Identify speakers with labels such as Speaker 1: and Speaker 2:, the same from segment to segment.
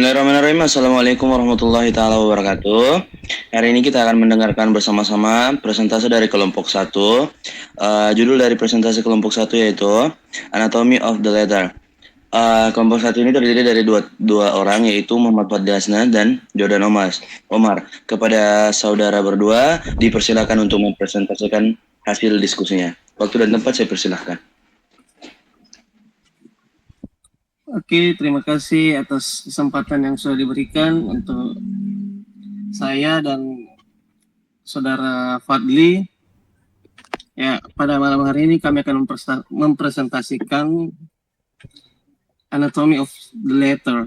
Speaker 1: Bismillahirrahmanirrahim. Assalamualaikum warahmatullahi taala wabarakatuh. Hari ini kita akan mendengarkan bersama-sama presentasi dari kelompok 1. Judul dari presentasi kelompok 1 yaitu Anatomy of the Letter. Kelompok 1 ini terdiri dari dua orang, yaitu Muhammad Fadliasna dan Jordan Omar. Kepada saudara berdua dipersilakan untuk mempresentasikan hasil diskusinya. Waktu dan tempat saya persilahkan.
Speaker 2: Oke, terima kasih atas kesempatan yang sudah diberikan untuk saya dan saudara Fadli. Ya, pada malam hari ini kami akan mempresentasikan Anatomy of the Letter.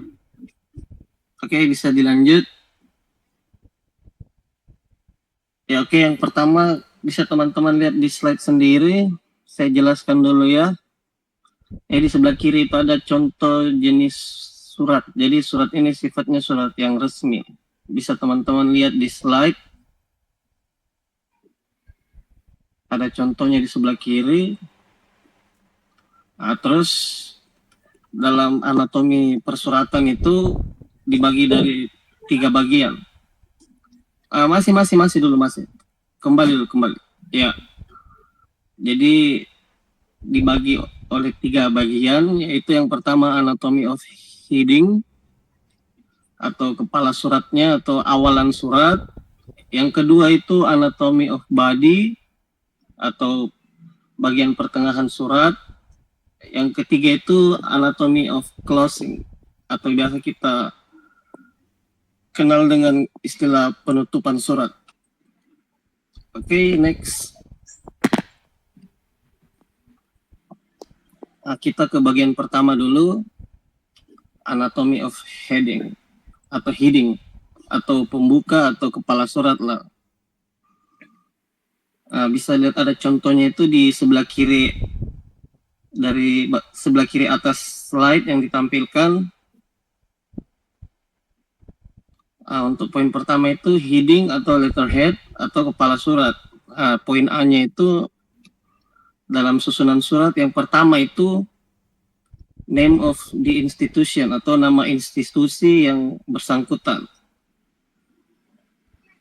Speaker 2: Oke, bisa dilanjut. Ya, oke, yang pertama bisa teman-teman lihat di slide sendiri. Saya jelaskan dulu ya. Di sebelah kiri itu ada contoh jenis surat. Jadi surat ini sifatnya surat yang resmi. Bisa teman-teman lihat di slide. Ada contohnya di sebelah kiri. Nah, terus dalam anatomi persuratan itu dibagi dari 3 bagian. Masih dulu. Kembali. Ya. Jadi dibagi oleh 3 bagian, yaitu yang pertama anatomy of heading atau kepala suratnya atau awalan surat. Yang kedua itu anatomy of body atau bagian pertengahan surat. Yang ketiga itu anatomy of closing atau biasa kita kenal dengan istilah penutupan surat. Oke, next. Kita ke bagian pertama dulu, anatomy of heading atau pembuka atau kepala surat lah. Bisa lihat ada contohnya itu di sebelah kiri, dari sebelah kiri atas slide yang ditampilkan. Untuk poin pertama itu heading atau letterhead atau kepala surat. Poin A-nya itu dalam susunan surat yang pertama itu name of the institution atau nama institusi yang bersangkutan.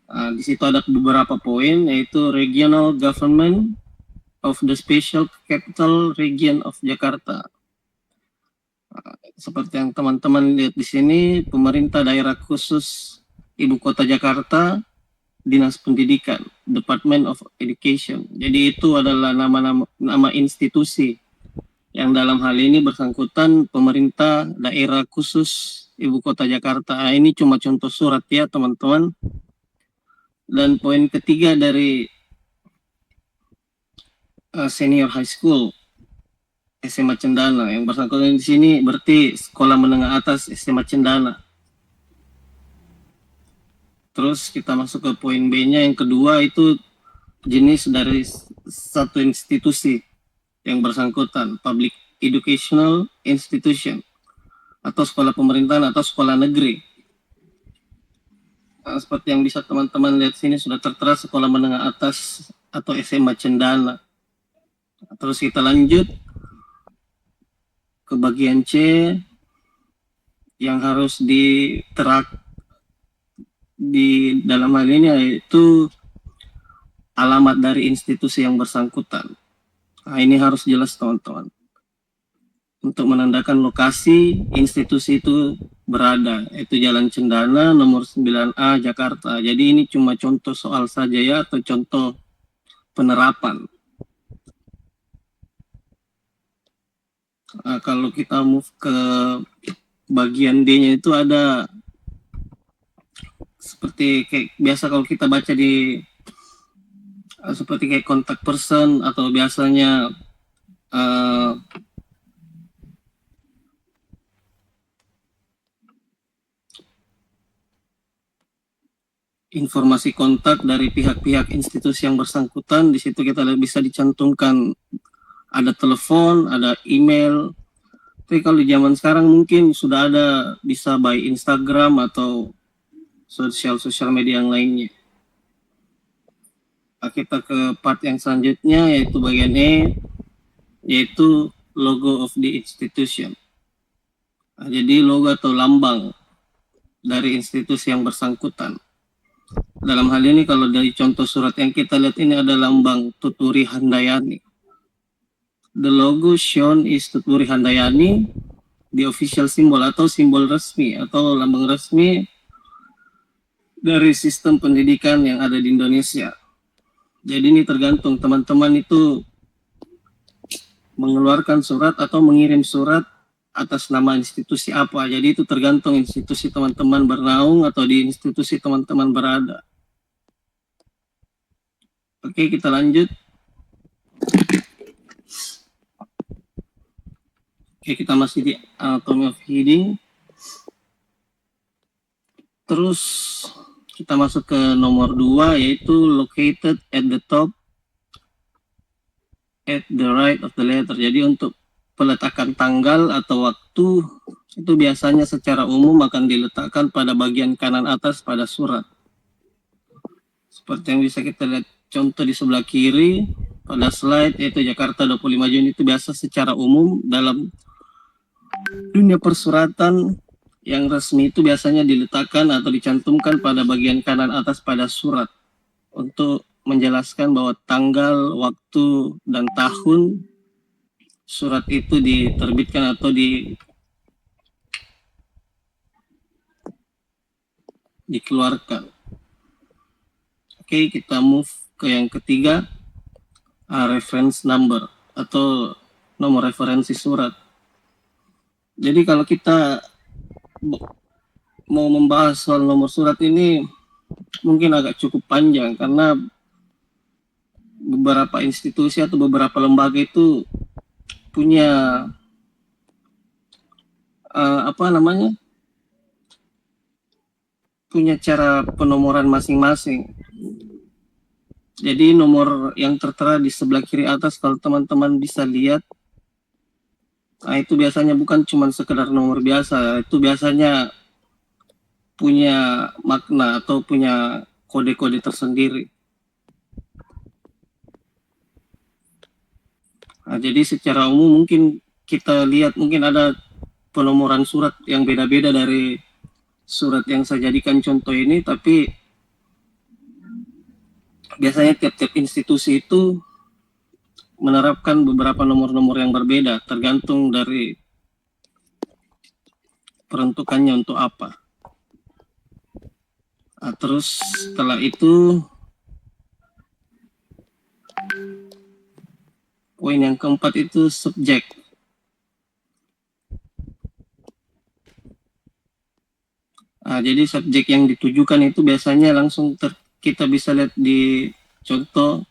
Speaker 2: Di situ ada beberapa poin, yaitu Regional Government of the Special Capital Region of Jakarta. Seperti yang teman-teman lihat di sini, pemerintah daerah khusus Ibu Kota Jakarta, Dinas Pendidikan, Department of Education. Jadi itu adalah nama institusi yang dalam hal ini bersangkutan pemerintah daerah khusus Ibu Kota Jakarta. Ini cuma contoh surat ya teman-teman. Dan poin ketiga dari senior high school SMA Cendana, yang bersangkutan di sini berarti sekolah menengah atas SMA Cendana. Terus kita masuk ke poin B-nya, yang kedua itu jenis dari satu institusi yang bersangkutan, public educational institution atau sekolah pemerintahan atau sekolah negeri. Seperti yang bisa teman-teman lihat sini sudah tertera sekolah menengah atas atau SMA Cendana. Terus kita lanjut ke bagian C yang harus diterapkan di dalam hal ini, yaitu alamat dari institusi yang bersangkutan. Ini harus jelas teman-teman untuk menandakan lokasi institusi itu berada, yaitu Jalan Cendana nomor 9A Jakarta. Jadi ini cuma contoh soal saja ya, atau contoh penerapan. Kalau kita move ke bagian D-nya itu ada seperti kayak biasa kalau kita baca di seperti kayak contact person atau biasanya informasi kontak dari pihak-pihak institusi yang bersangkutan. Di situ kita bisa dicantumkan ada telepon, ada email. Tapi kalau di zaman sekarang mungkin sudah ada bisa by Instagram atau sosial media yang lainnya. Kita ke part yang selanjutnya, yaitu bagian E, yaitu logo of the institution. Jadi logo atau lambang dari institusi yang bersangkutan. Dalam hal ini kalau dari contoh surat yang kita lihat ini ada lambang Tuturi Handayani. The logo shown is Tuturi Handayani, the official symbol atau simbol resmi atau lambang resmi dari sistem pendidikan yang ada di Indonesia. Jadi ini tergantung teman-teman itu mengeluarkan surat atau mengirim surat atas nama institusi apa. Jadi itu tergantung institusi teman-teman bernaung atau di institusi teman-teman berada. Oke, kita lanjut. Oke, kita masih di anatomy of heading. Terus kita masuk ke nomor 2, yaitu located at the top at the right of the letter. Jadi untuk peletakan tanggal atau waktu itu biasanya secara umum akan diletakkan pada bagian kanan atas pada surat. Seperti yang bisa kita lihat contoh di sebelah kiri pada slide, yaitu Jakarta 25 Juni itu biasa secara umum dalam dunia persuratan yang resmi itu biasanya diletakkan atau dicantumkan pada bagian kanan atas pada surat untuk menjelaskan bahwa tanggal, waktu, dan tahun surat itu diterbitkan atau dikeluarkan. Oke, kita move ke yang ketiga, reference number atau nomor referensi surat. Jadi kalau kita mau membahas soal nomor surat ini mungkin agak cukup panjang karena beberapa institusi atau beberapa lembaga itu punya punya cara penomoran masing-masing. Jadi nomor yang tertera di sebelah kiri atas kalau teman-teman bisa lihat, nah itu biasanya bukan cuma sekedar nomor biasa, itu biasanya punya makna atau punya kode-kode tersendiri. Nah, jadi secara umum mungkin kita lihat mungkin ada penomoran surat yang beda-beda dari surat yang saya jadikan contoh ini, tapi biasanya tiap-tiap institusi itu menerapkan beberapa nomor-nomor yang berbeda tergantung dari peruntukannya untuk apa. Nah, terus setelah itu poin yang keempat itu subjek. Nah, jadi subjek yang ditujukan itu biasanya langsung kita bisa lihat di contoh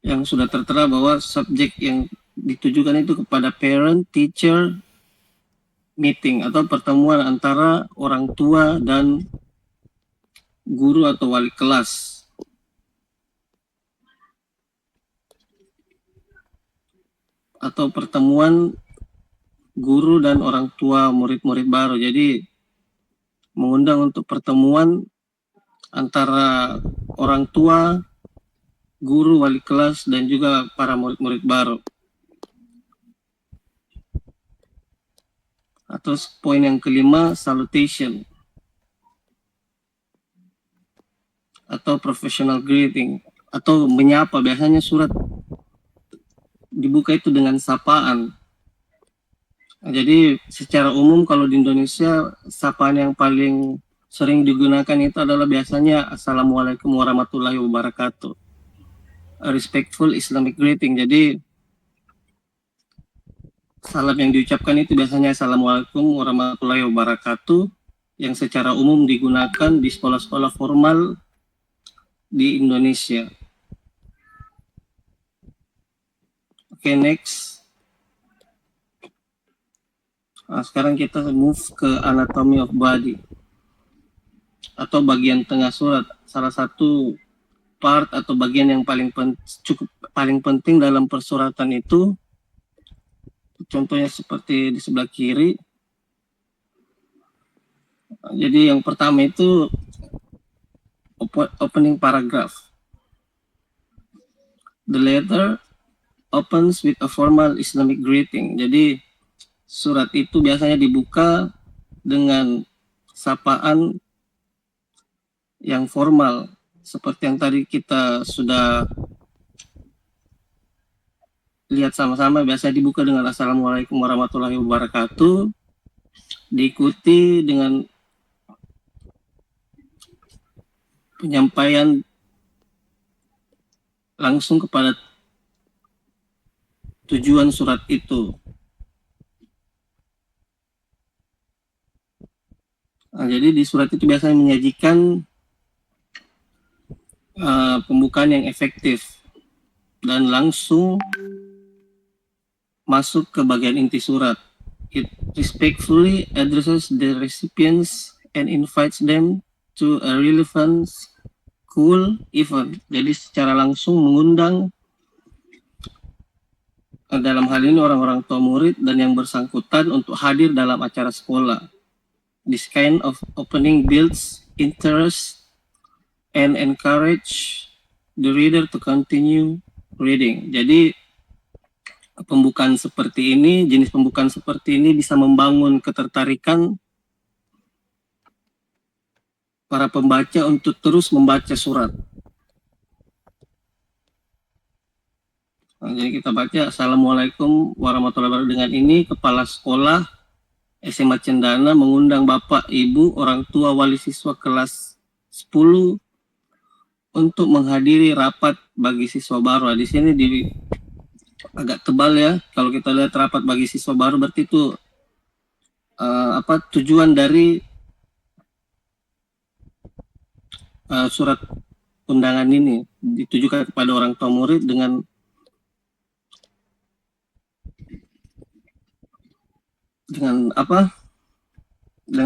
Speaker 2: yang sudah tertera bahwa subjek yang ditujukan itu kepada parent, teacher, meeting atau pertemuan antara orang tua dan guru atau wali kelas. Atau pertemuan guru dan orang tua murid-murid baru. Jadi mengundang untuk pertemuan antara orang tua, guru, wali kelas, dan juga para murid-murid baru. Atau poin yang kelima, salutation atau professional greeting atau menyapa. Biasanya surat dibuka itu dengan sapaan. Nah, jadi secara umum kalau di Indonesia sapaan yang paling sering digunakan itu adalah biasanya Assalamualaikum warahmatullahi wabarakatuh. A respectful Islamic greeting. Jadi salam yang diucapkan itu biasanya Assalamualaikum warahmatullahi wabarakatuh yang secara umum digunakan di sekolah-sekolah formal di Indonesia. Oke, next. Nah, sekarang kita move ke anatomy of body atau bagian tengah surat. Salah satu part atau bagian yang paling penting dalam persuratan itu, contohnya seperti di sebelah kiri. Jadi yang pertama itu opening paragraph. The letter opens with a formal Islamic greeting. Jadi surat itu biasanya dibuka dengan sapaan yang formal seperti yang tadi kita sudah lihat sama-sama. Biasa dibuka dengan Assalamualaikum warahmatullahi wabarakatuh, diikuti dengan penyampaian langsung kepada tujuan surat itu. Nah, jadi di surat itu biasanya menyajikan pembukaan yang efektif dan langsung masuk ke bagian inti surat. It respectfully addresses the recipients and invites them to a relevant school event. Jadi secara langsung mengundang dalam hal ini orang-orang tua murid dan yang bersangkutan untuk hadir dalam acara sekolah. This kind of opening builds interest and encourage the reader to continue reading. Jadi pembukaan seperti ini, jenis pembukaan seperti ini bisa membangun ketertarikan para pembaca untuk terus membaca surat. Nah, jadi kita baca Assalamualaikum warahmatullahi wabarakatuh. Dengan ini kepala sekolah SMA Cendana mengundang Bapak, Ibu, orang tua, wali siswa kelas 10 untuk menghadiri rapat bagi siswa baru. Di sini agak tebal ya. Kalau kita lihat rapat bagi siswa baru berarti itu tujuan dari surat undangan ini ditujukan kepada orang tua murid dengan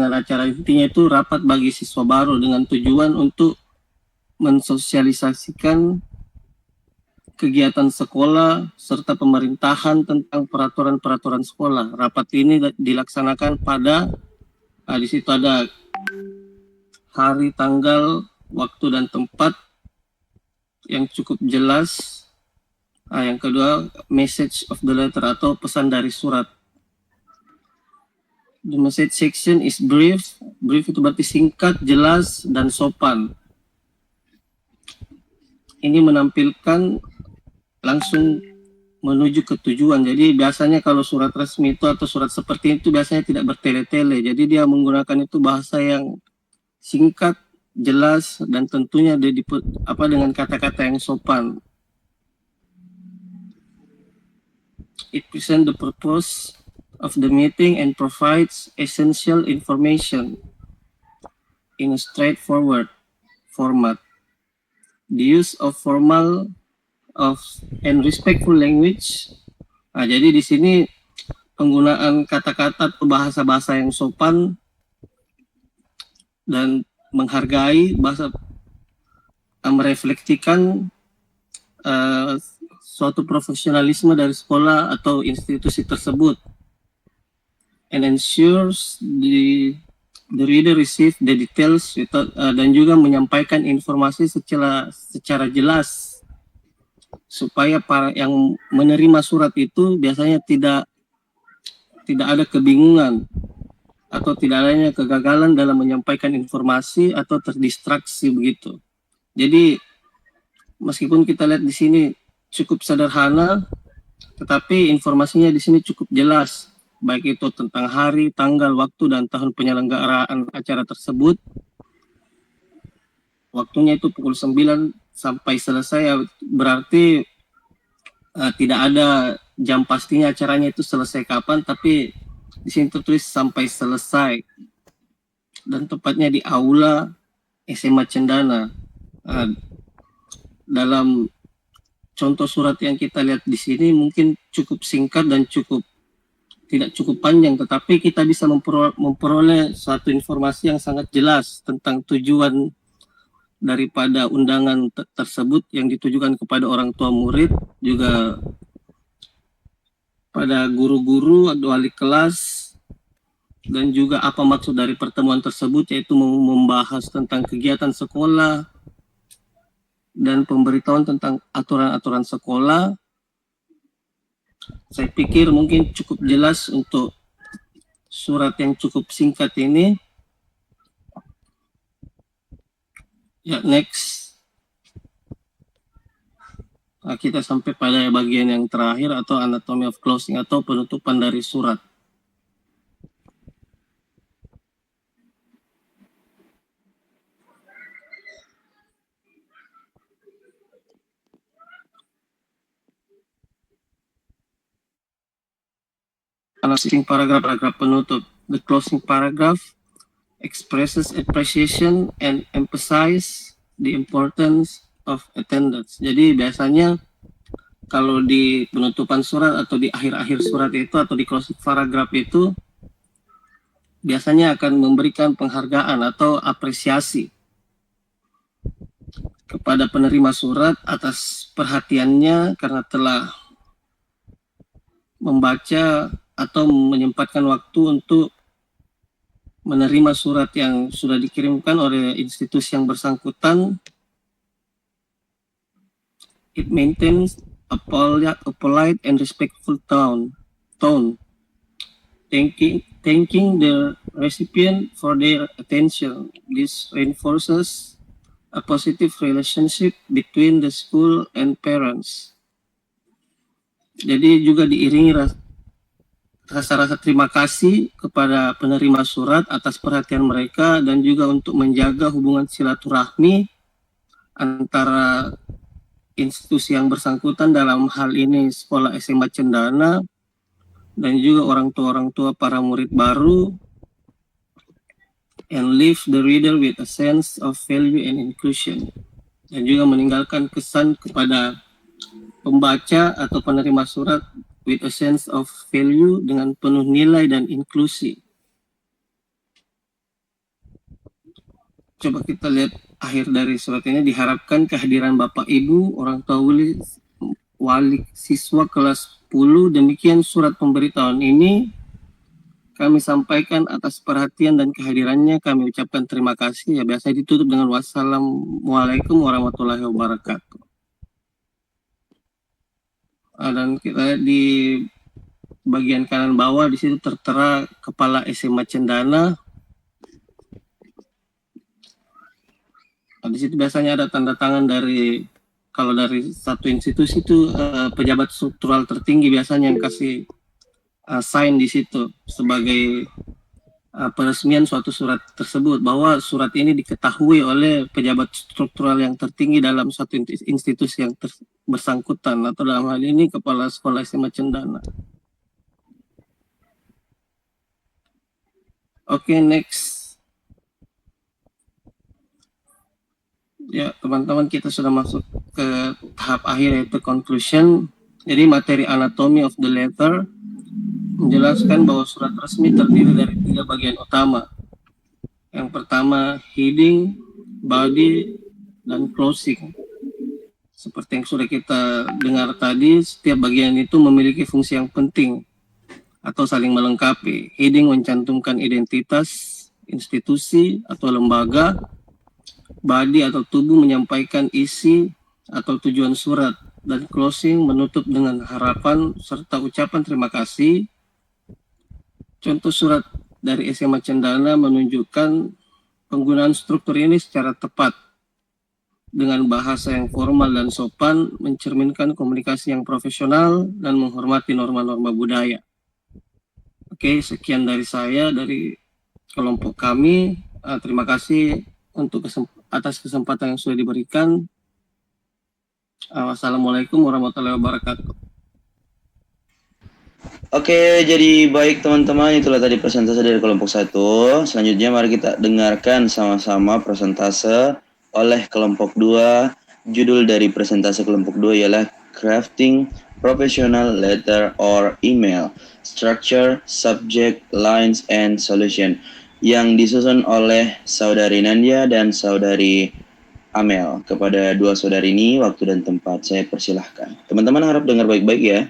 Speaker 2: acara intinya itu rapat bagi siswa baru dengan tujuan untuk mensosialisasikan kegiatan sekolah serta pemerintahan tentang peraturan-peraturan sekolah. Rapat ini dilaksanakan pada di situ ada hari, tanggal, waktu dan tempat yang cukup jelas. Yang kedua, message of the letter atau pesan dari surat. The message section is brief. Brief itu berarti singkat, jelas, dan sopan. Ini menampilkan langsung menuju ke tujuan. Jadi biasanya kalau surat resmi itu atau surat seperti itu biasanya tidak bertele-tele. Jadi dia menggunakan itu bahasa yang singkat, jelas, dan tentunya dengan kata-kata yang sopan. It presents the purpose of the meeting and provides essential information in a straightforward format. The use of formal and respectful language. Nah, jadi di sini penggunaan kata-kata atau bahasa-bahasa yang sopan dan menghargai, bahasa merefleksikan suatu profesionalisme dari sekolah atau institusi tersebut, and ensures the reader receive the details dan juga menyampaikan informasi secara jelas supaya para yang menerima surat itu biasanya tidak ada kebingungan atau tidak adanya kegagalan dalam menyampaikan informasi atau terdistraksi begitu. Jadi meskipun kita lihat di sini cukup sederhana, tetapi informasinya di sini cukup jelas, baik itu tentang hari, tanggal, waktu, dan tahun penyelenggaraan acara tersebut. Waktunya itu pukul 9 sampai selesai, berarti tidak ada jam pastinya acaranya itu selesai kapan, tapi di sini tertulis sampai selesai. Dan tepatnya di aula SMA Cendana. Dalam contoh surat yang kita lihat di sini mungkin cukup singkat dan tidak cukup panjang, tetapi kita bisa memperoleh suatu informasi yang sangat jelas tentang tujuan daripada undangan tersebut yang ditujukan kepada orang tua murid, juga pada guru-guru atau wali kelas, dan juga apa maksud dari pertemuan tersebut, yaitu membahas tentang kegiatan sekolah dan pemberitahuan tentang aturan-aturan sekolah. Saya pikir mungkin cukup jelas untuk surat yang cukup singkat ini. Ya, next. Nah, kita sampai pada bagian yang terakhir atau anatomy of closing atau penutupan dari surat. Closing paragraph penutup. The closing paragraph expresses appreciation and emphasize the importance of attendance. Jadi biasanya kalau di penutupan surat atau di akhir-akhir surat itu atau di closing paragraph itu biasanya akan memberikan penghargaan atau apresiasi kepada penerima surat atas perhatiannya karena telah membaca atau menyempatkan waktu untuk menerima surat yang sudah dikirimkan oleh institusi yang bersangkutan. It maintains a polite and respectful tone, thanking the recipient for their attention. This reinforces a positive relationship between the school and parents. Jadi juga diiringi rasa-rasa terima kasih kepada penerima surat atas perhatian mereka dan juga untuk menjaga hubungan silaturahmi antara institusi yang bersangkutan, dalam hal ini sekolah SMA Cendana, dan juga orang tua para murid baru, and leave the reader with a sense of value and inclusion, dan juga meninggalkan kesan kepada pembaca atau penerima surat with a sense of value, dengan penuh nilai dan inklusi. Coba kita lihat akhir dari surat ini. Diharapkan kehadiran Bapak Ibu, orang tua wali siswa kelas 10. Demikian surat pemberitahuan ini kami sampaikan atas perhatian dan kehadirannya. Kami ucapkan terima kasih. Ya, biasa ditutup dengan wassalamualaikum warahmatullahi wabarakatuh. Dan kita di bagian kanan bawah di situ tertera Kepala SMA Cendana. Di situ biasanya ada tanda tangan dari, kalau dari satu institusi itu pejabat struktural tertinggi biasanya yang kasih sign di situ sebagai peresmian suatu surat tersebut, bahwa surat ini diketahui oleh pejabat struktural yang tertinggi dalam suatu institusi yang bersangkutan, atau dalam hal ini Kepala Sekolah SMA Cendana. Oke, next. Ya, teman-teman, kita sudah masuk ke tahap akhir, yaitu conclusion. Jadi materi anatomy of the letter menjelaskan bahwa surat resmi terdiri dari 3 bagian utama. Yang pertama, heading, body, dan closing. Seperti yang sudah kita dengar tadi, setiap bagian itu memiliki fungsi yang penting atau saling melengkapi. Heading mencantumkan identitas institusi atau lembaga. Body atau tubuh menyampaikan isi atau tujuan surat, dan closing menutup dengan harapan serta ucapan terima kasih. Contoh surat dari SMA Cendana menunjukkan penggunaan struktur ini secara tepat dengan bahasa yang formal dan sopan, mencerminkan komunikasi yang profesional dan menghormati norma-norma budaya. Oke, sekian dari saya, dari kelompok kami. Terima kasih atas kesempatan yang sudah diberikan. Wassalamualaikum warahmatullahi wabarakatuh.
Speaker 1: Oke, jadi baik teman-teman, itulah tadi presentase dari kelompok 1. Selanjutnya mari kita dengarkan sama-sama presentase oleh kelompok 2. Judul dari presentase kelompok 2 ialah Crafting Professional Letter or Email, Structure, Subject, Lines, and Solution, yang disusun oleh Saudari Nandia dan Saudari Amel. Kepada dua saudari ini, waktu dan tempat saya persilahkan. Teman-teman harap dengar baik-baik ya.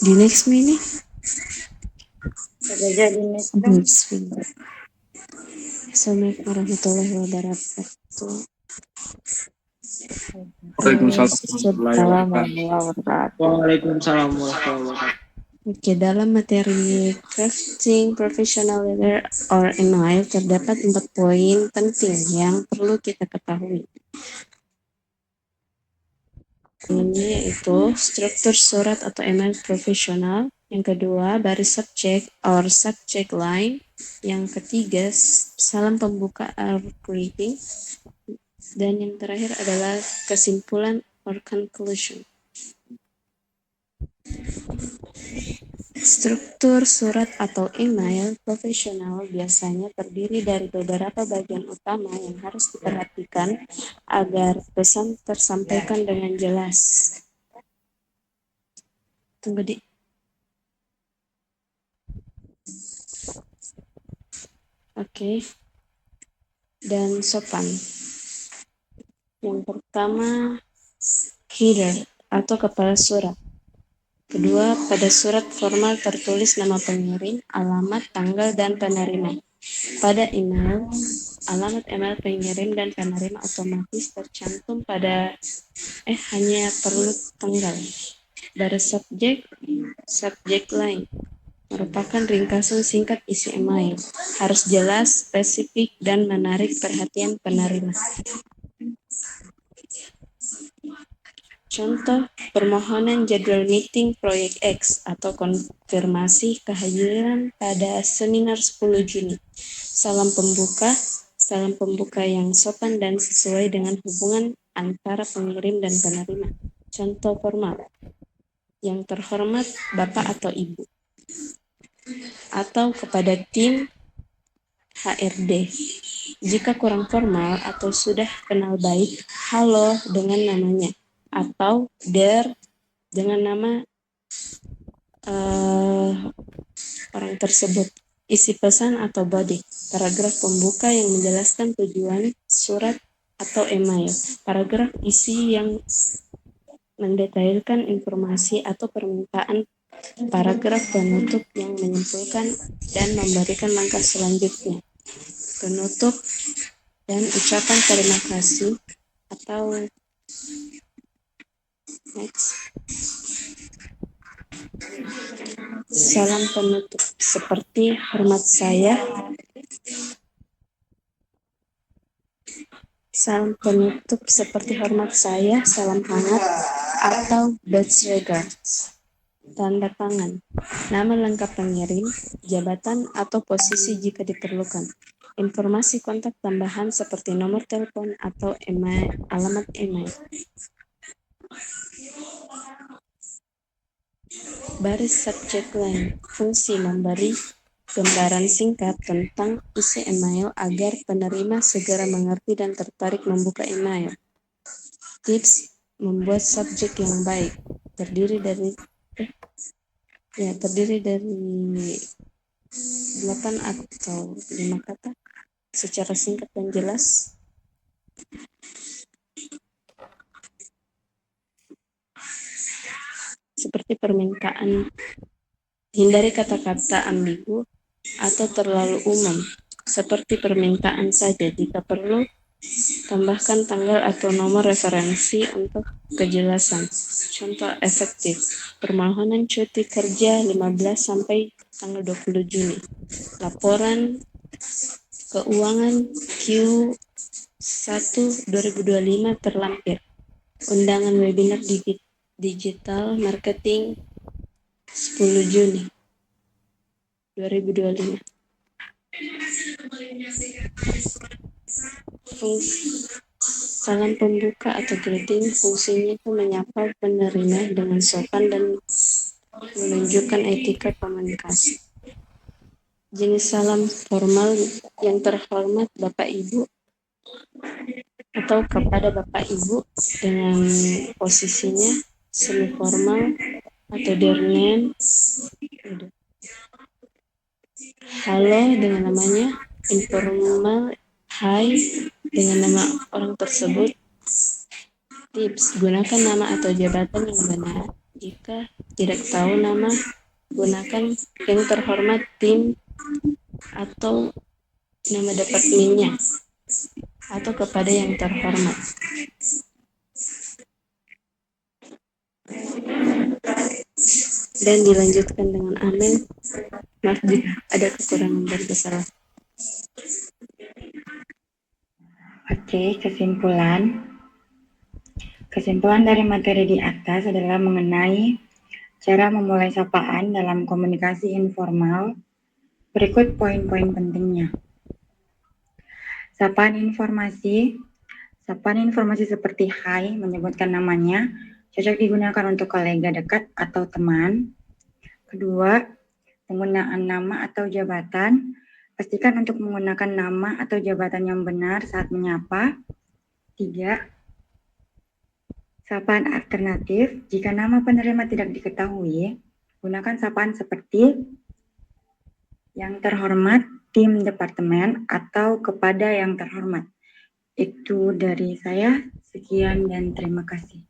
Speaker 3: Di next mini.
Speaker 4: Bismillah.
Speaker 3: Assalamualaikum warahmatullahi wabarakatuh.
Speaker 2: Waalaikumsalam warahmatullahi wabarakatuh.
Speaker 4: Oke, dalam materi crafting professional letter or email terdapat 4 poin penting yang perlu kita ketahui. Ini yaitu struktur surat atau email profesional. Yang kedua, baris subjek or subject line. Yang ketiga, salam pembuka or greeting. Dan yang terakhir adalah kesimpulan or conclusion. Struktur surat atau email profesional biasanya terdiri dari beberapa bagian utama yang harus diperhatikan agar pesan tersampaikan dengan jelas. Tunggu di. Oke. Dan sopan. Yang pertama, header atau kepala surat. Kedua, pada surat formal tertulis nama pengirim, alamat, tanggal, dan penerima. Pada email, alamat email pengirim dan penerima otomatis tercantum pada hanya perlu tanggal. Baris subjek line merupakan ringkasan singkat isi email. Harus jelas, spesifik, dan menarik perhatian penerima. Contoh permohonan jadwal meeting proyek X atau konfirmasi kehadiran pada seminar 10 Juni. Salam pembuka yang sopan dan sesuai dengan hubungan antara pengirim dan penerima. Contoh formal. Yang terhormat Bapak atau Ibu. Atau kepada tim HRD. Jika kurang formal atau sudah kenal baik, halo dengan namanya. Atau der dengan nama orang tersebut. Isi pesan atau body, paragraf pembuka yang menjelaskan tujuan surat atau email. Paragraf isi yang mendetailkan informasi atau permintaan. Paragraf penutup yang menyimpulkan dan memberikan langkah selanjutnya. Penutup dan ucapan terima kasih atau next. Salam penutup seperti hormat saya. Salam penutup seperti hormat saya, salam hangat, atau best regards. Tanda tangan, nama lengkap pengirim, jabatan atau posisi jika diperlukan. Informasi kontak tambahan seperti nomor telepon atau email, alamat email. Baris subject line, fungsi memberi gambaran singkat tentang isi email agar penerima segera mengerti dan tertarik membuka email. Tips membuat subjek yang baik, terdiri dari 8 atau 5 kata secara singkat dan jelas. Seperti permintaan, hindari kata-kata ambigu atau terlalu umum, seperti permintaan saja. Jika perlu, tambahkan tanggal atau nomor referensi untuk kejelasan. Contoh efektif, permohonan cuti kerja 15 sampai tanggal 20 Juni. Laporan keuangan Q1 2025 terlampir. Undangan webinar digital marketing 10 Juni 2025. Salam pembuka atau greeting fungsinya itu menyapa penerima dengan sopan dan menunjukkan etika komunikasi. Jenis salam formal yang terhormat Bapak Ibu atau kepada Bapak Ibu dengan posisinya semi formal atau their name. Halo dengan namanya, informal, hai dengan nama orang tersebut. Tips, gunakan nama atau jabatan yang benar. Jika tidak tahu nama, gunakan yang terhormat tim atau nama departemennya atau kepada yang terhormat. Dan dilanjutkan dengan amin. Maaf jika ada kekurangan dan kesalahan.
Speaker 3: Oke, kesimpulan dari materi di atas adalah mengenai cara memulai sapaan dalam komunikasi informal. Berikut poin-poin pentingnya. Sapaan informasi seperti hai, menyebutkan namanya, cocok digunakan untuk kolega dekat atau teman. Kedua, penggunaan nama atau jabatan. Pastikan untuk menggunakan nama atau jabatan yang benar saat menyapa. 3. Sapaan alternatif. Jika nama penerima tidak diketahui, gunakan sapaan seperti yang terhormat, tim departemen, atau kepada yang terhormat. Itu dari saya. Sekian dan terima kasih.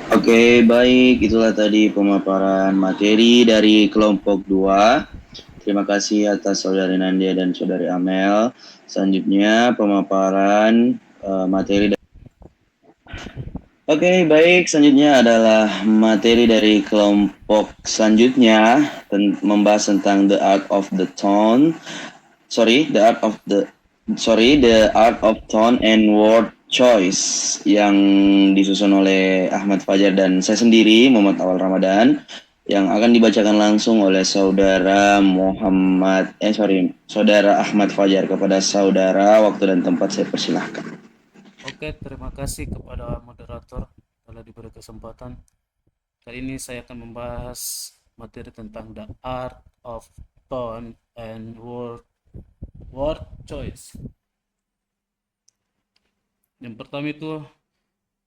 Speaker 1: Oke, baik. Itulah tadi pemaparan materi dari kelompok 2. Terima kasih atas Saudari Nandia dan Saudari Amel. Selanjutnya pemaparan materi. Oke, baik. Selanjutnya adalah materi dari kelompok selanjutnya membahas tentang the art of tone and word choice yang disusun oleh Ahmad Fajar dan saya sendiri, Muhammad Awal Ramadan, yang akan dibacakan langsung oleh Saudara Ahmad Fajar. Kepada Saudara, waktu dan tempat saya persilahkan.
Speaker 5: Oke, terima kasih kepada moderator telah diberi kesempatan. Kali ini saya akan membahas materi tentang the art of tone and word choice. Yang pertama itu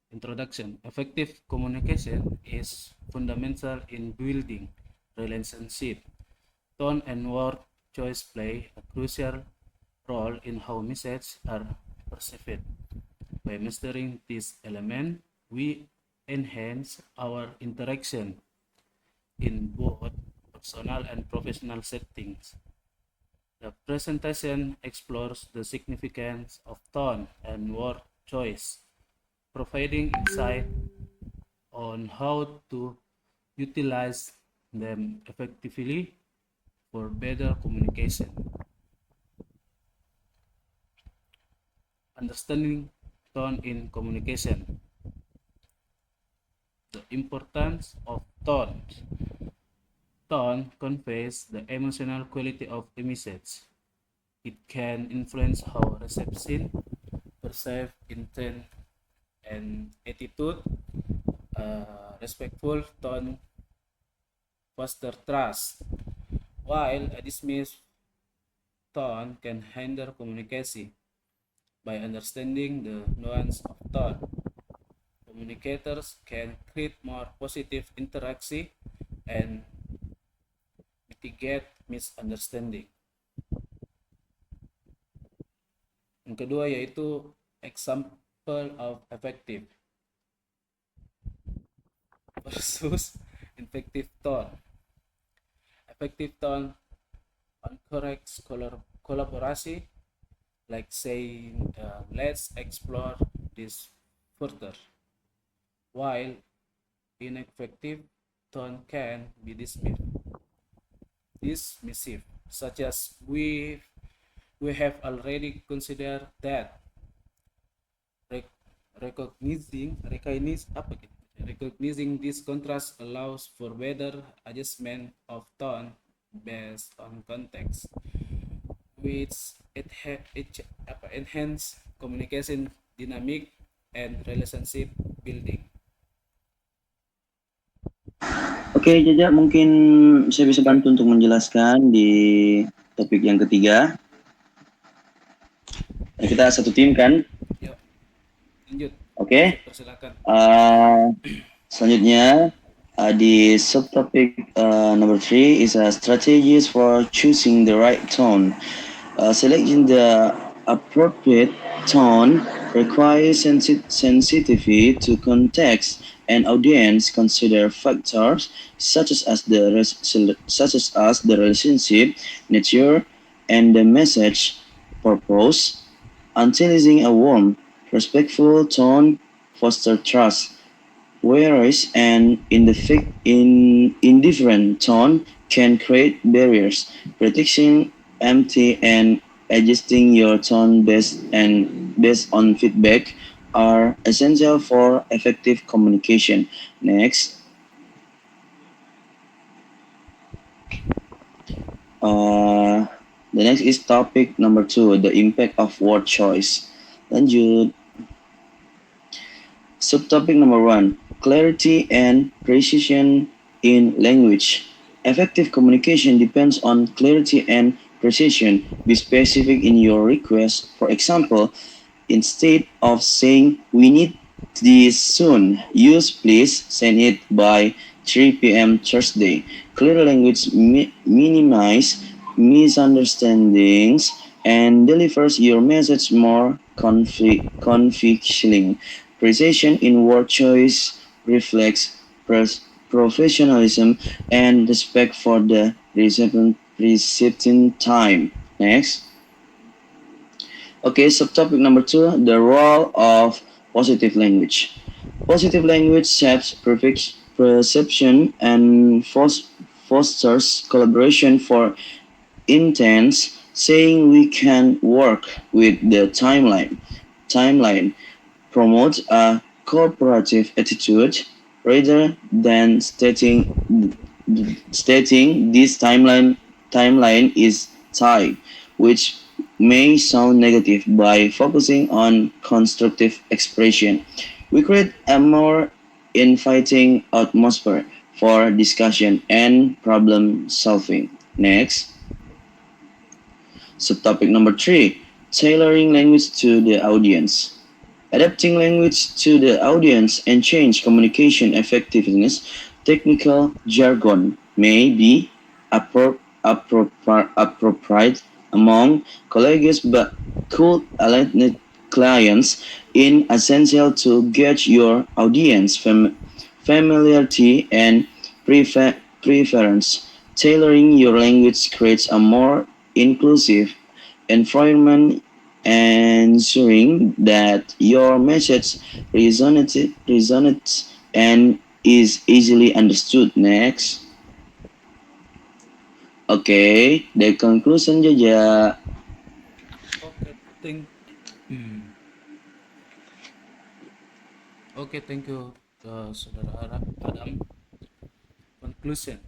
Speaker 5: introduction. Effective communication is fundamental in building relationship. Tone and word choice play a crucial role in how messages are perceived. By mastering this element, we enhance our interaction in both personal and professional settings. The presentation explores the significance of tone and word choice, providing insight on how to utilize them effectively for better communication. Understanding tone in communication. The importance of tone. Tone conveys the emotional quality of a message. It can influence how reception, perceived intent, and attitude. Respectful tone foster trust, while a dismissive tone can hinder communication. By understanding the nuance of tone, communicators can create more positive interaction and mitigate misunderstanding. Yang kedua yaitu example of effective versus effective tone. Effective tone encourages collaboration, like saying, let's explore this further, while ineffective tone can be dismissive, such as we have already considered that. Recognizing this contrast allows for better adjustment of tone based on context, which enhance communication dynamic and relationship building.
Speaker 1: Oke, Jaja, mungkin saya bisa bantu untuk menjelaskan di topik yang ketiga. Kita satu tim kan?
Speaker 5: Yuk, lanjut.
Speaker 1: Oke.
Speaker 5: Persilakan.
Speaker 1: Selanjutnya di subtopic number 3 is strategies for choosing the right tone. Selecting the appropriate tone requires sensitivity to context and audience. Consider factors such as the relationship, nature, and the message purpose. Utilizing a warm, Respectful tone foster trust, whereas an indifferent tone can create barriers. Practicing empty and adjusting your tone based on feedback are essential for effective communication. Next, uh, the next is topic number 2, the impact of word choice. Lanjut. Subtopic number 1, clarity and precision in language. Effective communication depends on clarity and precision. Be specific in your request. For example, instead of saying we need this soon, use please send it by 3 p.m. Thursday. Clear language minimize misunderstandings and delivers your message more convincingly. Precision in word choice reflects professionalism and respect for the reception time. Next. Okay, subtopic number 2, the role of positive language. Positive language shapes perception and fosters collaboration. For instance, saying we can work with the timeline promotes a cooperative attitude rather than stating this timeline is tight, which may sound negative. By focusing on constructive expression, we create a more inviting atmosphere for discussion and problem solving. Next, subtopic number 3, tailoring language to the audience. Adapting language to the audience and change communication effectiveness. Technical jargon may be appropriate among colleagues but could alienate clients. In essential to gauge your audience familiarity and preference. Tailoring your language creates a more inclusive environment, ensuring that your message resonates and is easily understood. Next. Okay, the conclusion Jaja.
Speaker 5: Okay, thank you, Saudara Adam. Conclusion: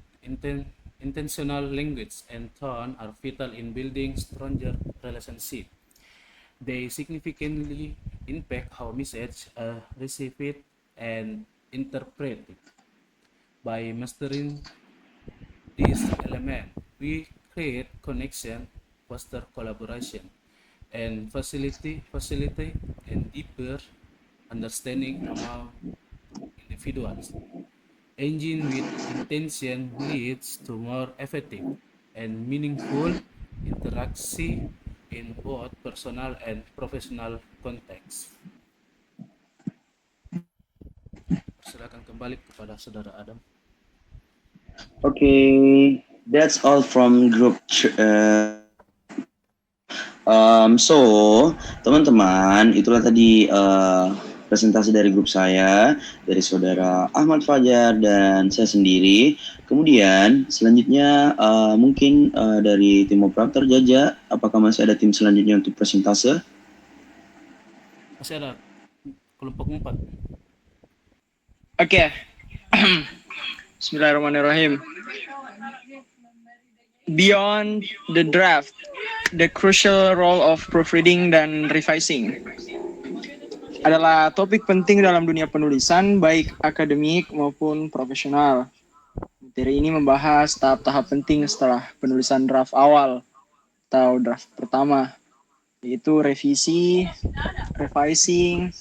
Speaker 5: intentional language and tone are vital in building stronger relationships. They significantly impact how messages are received and interpreted. By mastering this element, we create connection, foster collaboration, and facilitate and deeper understanding among individuals. Engine with intention leads to more effective and meaningful interaction in both personal and professional context. Silakan kembali kepada Saudara Adam.
Speaker 1: Okay, that's all from group. So teman-teman, itulah tadi presentasi dari grup saya, dari saudara Ahmad Fajar dan saya sendiri. Kemudian selanjutnya mungkin dari tim operator Jaja, apakah masih ada tim selanjutnya untuk presentase?
Speaker 5: Masih ada kelompok 4.
Speaker 6: Oke. Bismillahirrahmanirrahim. Beyond the draft, the crucial role of proofreading dan revising adalah topik penting dalam dunia penulisan, baik akademik maupun profesional. Materi ini membahas tahap-tahap penting setelah penulisan draft awal atau draft pertama, yaitu revisi, revising,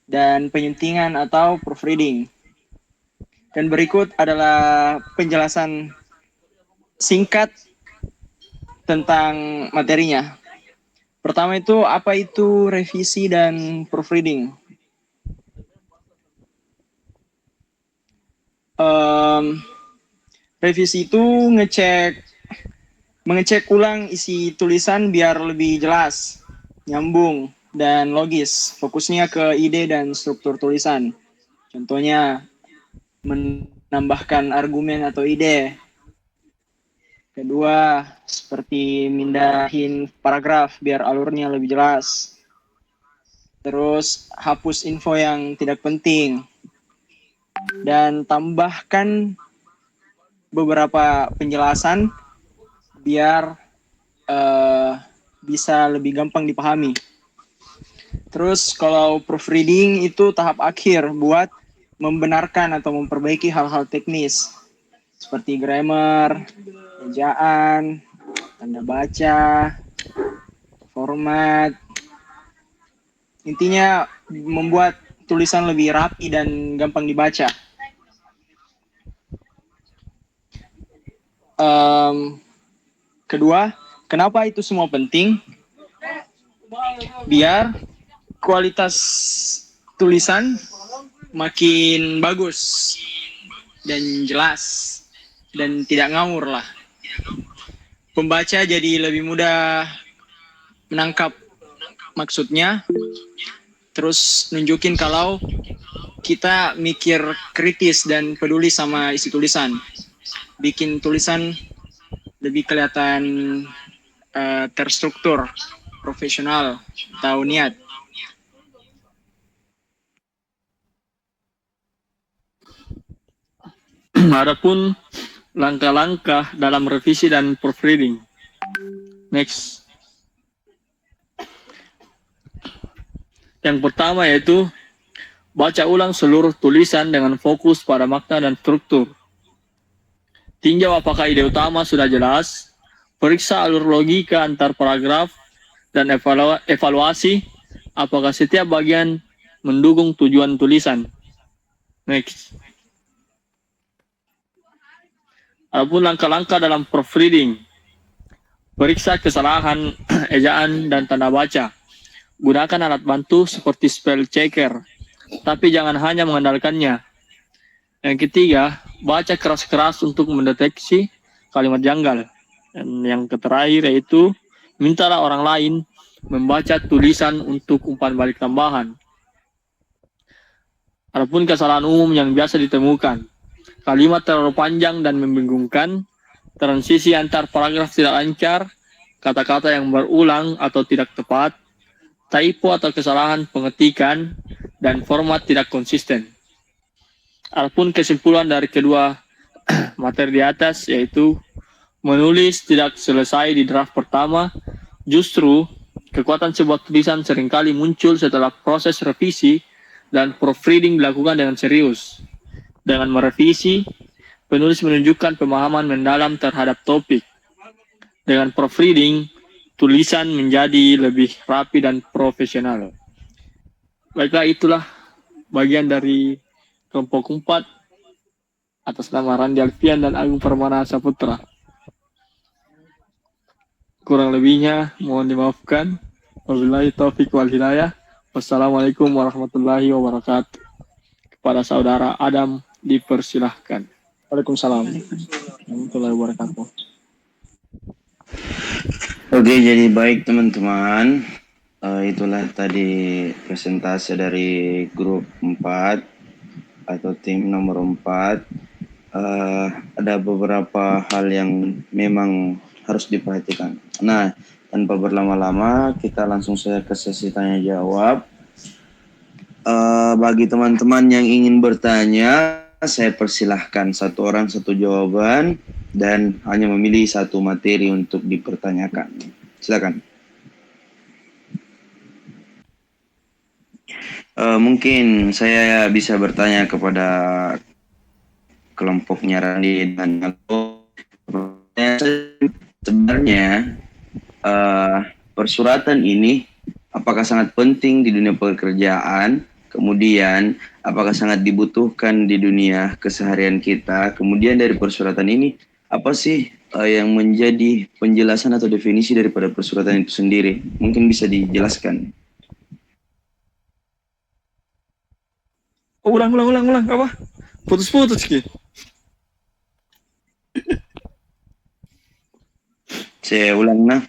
Speaker 6: dan penyuntingan atau proofreading. Dan berikut adalah penjelasan singkat tentang materinya. Pertama itu, apa itu revisi dan proofreading? Revisi itu mengecek ulang isi tulisan biar lebih jelas, nyambung, dan logis. Fokusnya ke ide dan struktur tulisan. Contohnya menambahkan argumen atau ide. Kedua, seperti mindahin paragraf biar alurnya lebih jelas. Terus hapus info yang tidak penting. Dan tambahkan beberapa penjelasan biar bisa lebih gampang dipahami. Terus kalau proofreading itu tahap akhir buat membenarkan atau memperbaiki hal-hal teknis seperti grammar, ejaan, tanda baca, format. Intinya membuat tulisan lebih rapi dan gampang dibaca. Kedua, kenapa itu semua penting? Biar kualitas tulisan makin bagus dan jelas dan tidak ngawur lah. Pembaca jadi lebih mudah menangkap maksudnya, terus nunjukin kalau kita mikir kritis dan peduli sama isi tulisan. Bikin tulisan lebih kelihatan terstruktur, profesional, tahu niat.
Speaker 7: Adapun langkah-langkah dalam revisi dan proofreading. Next. Yang pertama yaitu baca ulang seluruh tulisan dengan fokus pada makna dan struktur. Tinjau apakah ide utama sudah jelas, periksa alur logika antar paragraf, dan evaluasi apakah setiap bagian mendukung tujuan tulisan. Next. Adapun langkah-langkah dalam proofreading. Periksa kesalahan, ejaan, dan tanda baca. Gunakan alat bantu seperti spell checker, tapi jangan hanya mengandalkannya. Yang ketiga, baca keras-keras untuk mendeteksi kalimat janggal. Dan yang terakhir yaitu, mintalah orang lain membaca tulisan untuk umpan balik tambahan. Adapun kesalahan umum yang biasa ditemukan, kalimat terlalu panjang dan membingungkan, transisi antar paragraf tidak lancar, kata-kata yang berulang atau tidak tepat, typo atau kesalahan pengetikan, dan format tidak konsisten. Adapun kesimpulan dari kedua materi di atas yaitu menulis tidak selesai di draft pertama, justru kekuatan sebuah tulisan seringkali muncul setelah proses revisi dan proofreading dilakukan dengan serius. Dengan merevisi, penulis menunjukkan pemahaman mendalam terhadap topik. Dengan proofreading, tulisan menjadi lebih rapi dan profesional. Baiklah, itulah bagian dari kelompok 4 atas nama Randi Alfian dan Agung Permana Saputra. Kurang lebihnya mohon dimaafkan. Wabillahi taufiq wal hidayah. Wassalamualaikum warahmatullahi wabarakatuh. Kepada saudara Adam dipersilahkan. Waalaikumsalam warahmatullahi wabarakatuh.
Speaker 1: Oke, jadi baik teman-teman. Itulah tadi presentase dari grup 4 atau tim nomor 4. Ada beberapa hal yang memang harus diperhatikan. Nah, tanpa berlama-lama, kita langsung saja ke sesi tanya jawab. Bagi teman-teman yang ingin bertanya, saya persilahkan satu orang satu jawaban dan hanya memilih satu materi untuk dipertanyakan. Silakan. Mungkin saya bisa bertanya kepada kelompoknya Randi dan Ako. Sebenarnya persuratan ini apakah sangat penting di dunia pekerjaan, kemudian apakah sangat dibutuhkan di dunia keseharian kita, kemudian dari persuratan ini apa sih yang menjadi penjelasan atau definisi daripada persuratan itu sendiri? Mungkin bisa dijelaskan.
Speaker 7: Ulang, apa? Putus-putus ki.
Speaker 1: Saya ulang nah.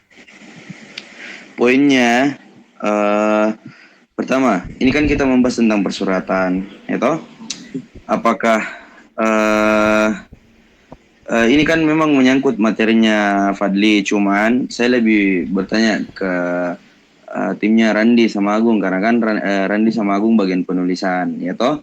Speaker 1: Poinnya Eh, Pertama, ini kan kita membahas tentang persuratan, ya toh? Apakah eh ini kan memang menyangkut materinya Fadli, cuman saya lebih bertanya ke timnya Randi sama Agung karena kan Randi sama Agung bagian penulisan, ya toh?